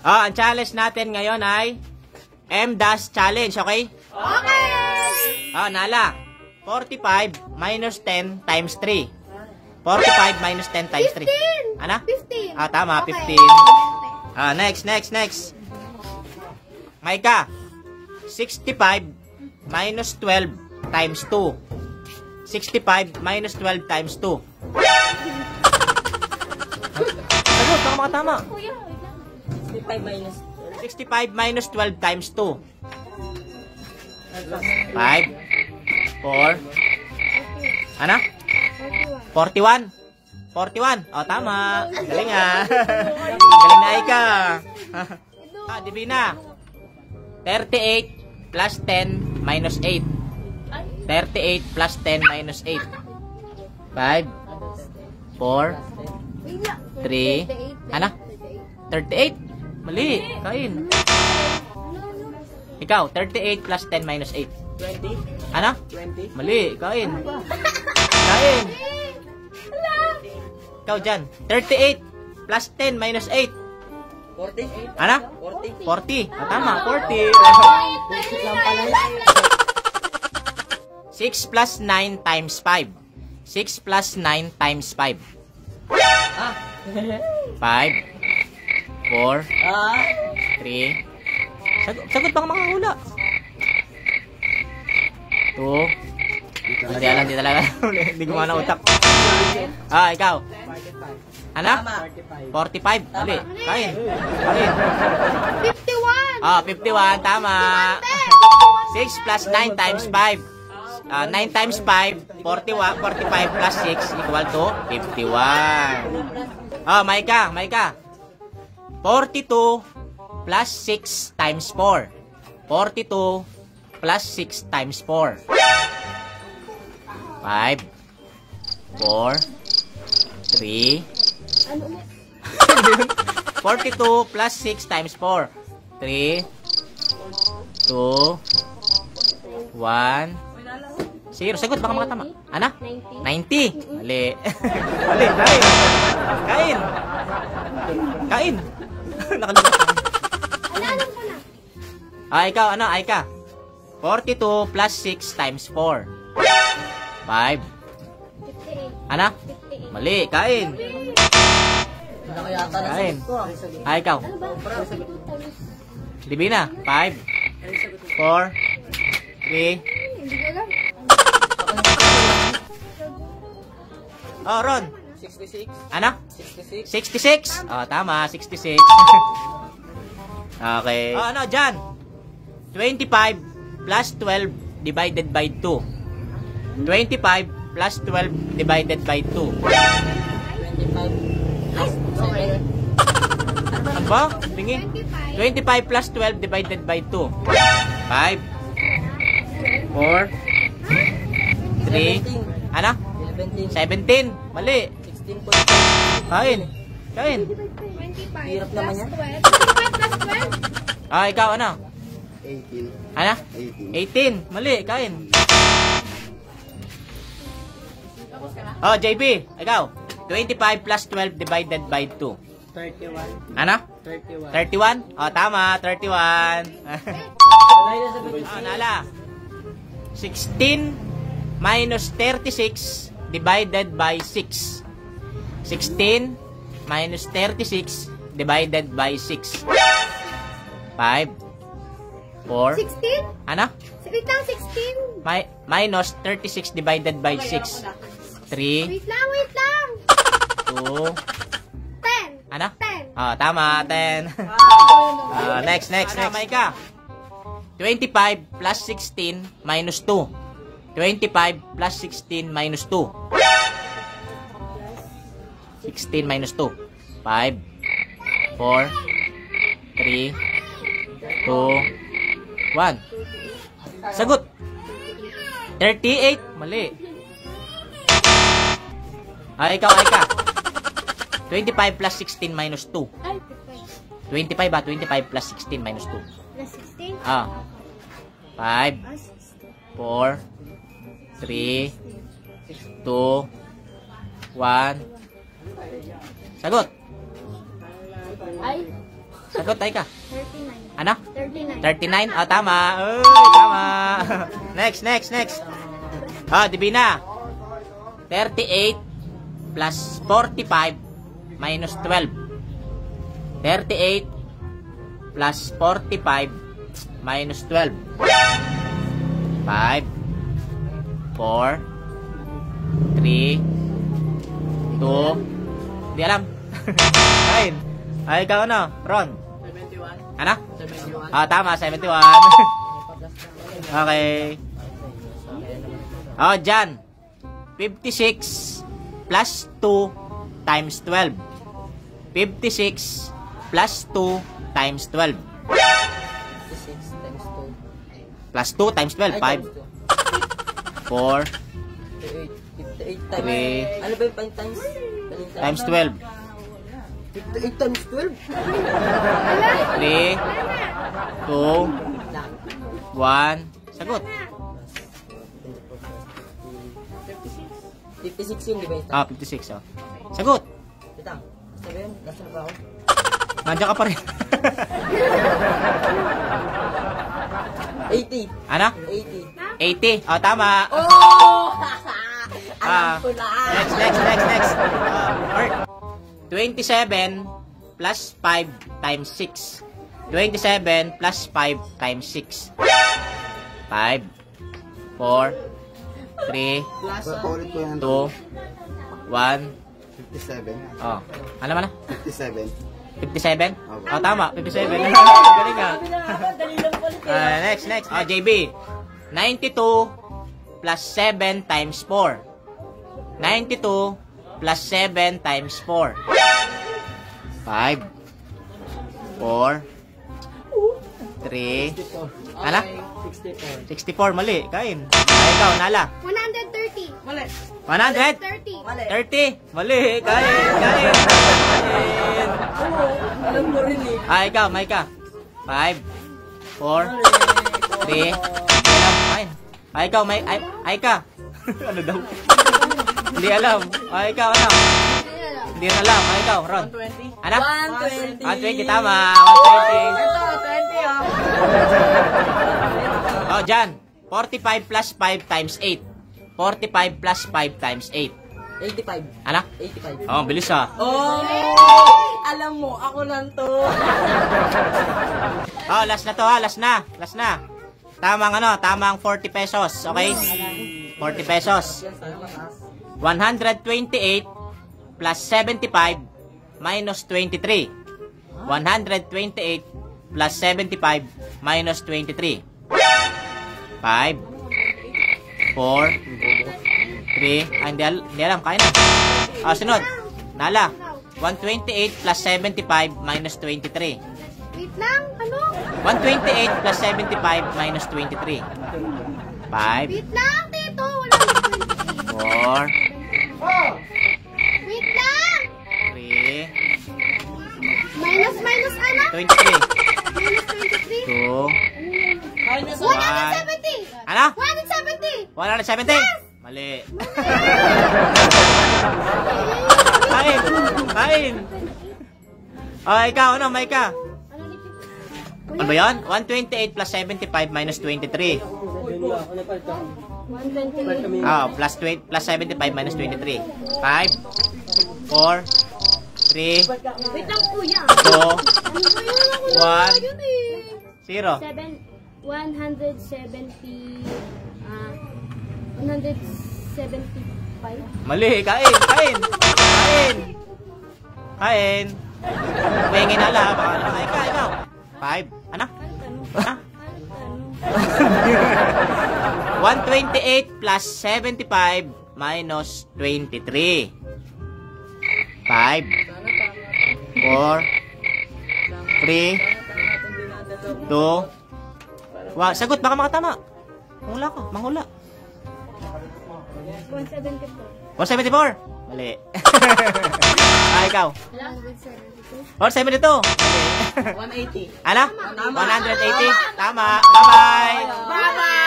Ang challenge natin ngayon ay M-Dash Challenge, okay? Okay! Nala. 45 minus 10 times 3. 45 minus 10 times 3. 15! Ano? 15. Tama, Okay. 15. Next. Maika. 65 minus 12 times 2. 65 minus 12 times 2. Sagot, baka makatama. 65 minus 12 times 2. 5, 4, ano? 41. 41. Tama. Galing Galing na Ika. Divina. 38 plus 10 minus 8. 38 plus 10 minus 8. 5, 4, 3, ano? 38. Mali. Kain. Ikaw, 38 plus 10 minus 8. 20. Ano? 20. Mali. Kain. Kain. Ikaw dyan. 38 plus 10 minus 8. 40. Ano? 40. 40. Tama, 40. 6 plus 9 times 5. 6 plus 9 times 5. 5, 4, 3. Sagot bang mga hula? 2. Hindi talaga. Hindi gumana utak. Ikaw. Ano? 45. Mali. Kain. 51! 51. Tama. 6 plus 9 times 5. 9 times 5. 45 plus 6 equal to 51. Maika. 42 plus 6 times 4. 42 plus 6 times 4. 5, 4, 3. 42 plus 6 times 4. 3, 2, 1. 0. Sagot, baka makatama. Ano? 90. Mali. Mali. Kain. Nakalimutan. Alam ko na. Ikaw, ano? Aika. 42 plus 6 times 4. 5. 58. Ano? 58. Mali. Kain. Kain. Ikaw. Ano ba? 42 times... Divina. 5, 4, 3. Hindi ko alam. Ron. 66. Ano? 66. 66. Tama. 66. Okay. Ano, Jan? 25 plus 12 divided by 2. 25 plus 12 divided by 2. 25 plus 7. Ano ba? Tingin. 25 plus 12 divided by 2. 5, 4, 3. Ano? 17. Mali. 16.5. Kain. 25 Hirap plus naman yan. 12. 25 plus 12. Ikaw, ano? 18. Ano? 18. Mali. Kain. JB. Ikaw. 25 plus 12 divided by 2. 31. Ano? 31. 31? Tama. 31. Nala. 16 minus 36 divided by 6. 16 minus 36 divided by 6. 5, 4. 16? Ano? Wait lang, 16. Minus 36 divided by 6. 3, Wait lang. 2. 10. Ano? 10. Tama. 10. Next. Maika. 25 plus 16 minus 2. 25 plus 16 minus 2. 16 minus 2. 5, 4, 3, 2, 1. Sagot. 38. Mali. Ikaw. 25 plus 16 minus 2. Ay, 25 ba? 25 plus 16 minus 2. plus 16. 5, 4, 3, 2, 1. Sagot. Ay, Sagot, Aika. 39. Ano? 39. 39? Oh, tama. Uy, tama. Next. Divina. 38 plus 45 minus 12. 38 plus 45 minus 12. 5, 4, 3, 2, hindi alam. Kain. Ay, ikaw ano? Ron. 71. Ano? 71. Ah, tama, 71. Okay. Oh, Jan. 56 plus 2 times 12. 56 plus 2 times 12. 56 times 2. Plus 2 times 12, 5, 4, 58 times. 3, Ano ba yung times? times 12. 58 times 12? 3, 2, 1. Sagot. 56 yun, di ba? Ah, 56, oh. Sagot. Ito. Sabi yun, nasa na ba ako? Nandiyan ka pa rin. 80. Ano? 80. 80. Oh, tama. Oh! Ah, Alam ko na. Next. Art. 27 plus 5 times 6. 27 plus 5 times 6. 5, 4, 3, Plus, 2, 1. 57. Oh, alam mo na? 57. 57? Oh, tama. 57. Galing ka. Next. Oh, JB. 92 plus 7 times 4. 92 plus 7 times 4. 5, 4, 3, ano? 64. 64, mali. Kain. Ay, ikaw, Nala. 130. Mali. 100? 30. Mali. 30? Mali. Kain. Oo, alam ko rin eh. Ah, ikaw, Maika. 5, 4, 3, kain. Ah, ikaw, Aika. Ano daw? Hindi alam. Ah, ikaw, ano? Hindi rin alam. Ah, ikaw, Ron. 120. Ano? 120. 120, tama. 120. Ito, 20 oh. Oh, Jan. 45 plus 5 times 8. 45 plus 5 times 8. 85. Ano? 85. Oh, bilis ah. Oh! Alam mo, ako lang to. Oh, last na to ha. Last na. Tamang 40 pesos. Okay? 40 pesos. 128 plus 75 minus 23. 128 plus 75 minus 23. 5, 4, 3. Ah, hindi alam. Kaya na. Ah, sunod. Nala. 128 plus 75 minus 23. Wait lang. Ano? 128 plus 75 minus 23. 5, Wait lang, Tito. Wala akong 4, Wait lang. 3, Minus ano? 23, Minus 23. 2, Minus 170. ano? 170. 170? Mali. Kain. Oh, ikaw, ano, Maika? Ano ba yan? 128 plus 75 minus 23. 128. Ah, plus 75 minus 23. 5, 4, 3, Wait lang, kuya. 2, Wala 1, yun eh. 0. 175. Mali, kain. Pahingin na lang. Baka naman, ikaw. 5, ano? Ha? 128 plus 75 minus 23. 5, 4, 3, 2, 1. Sagot, baka makatama. Manghula. 174. 174. Mali. Ah, ikaw. 172. 180. Ano? 180. Tama. Bye-bye. Bye-bye!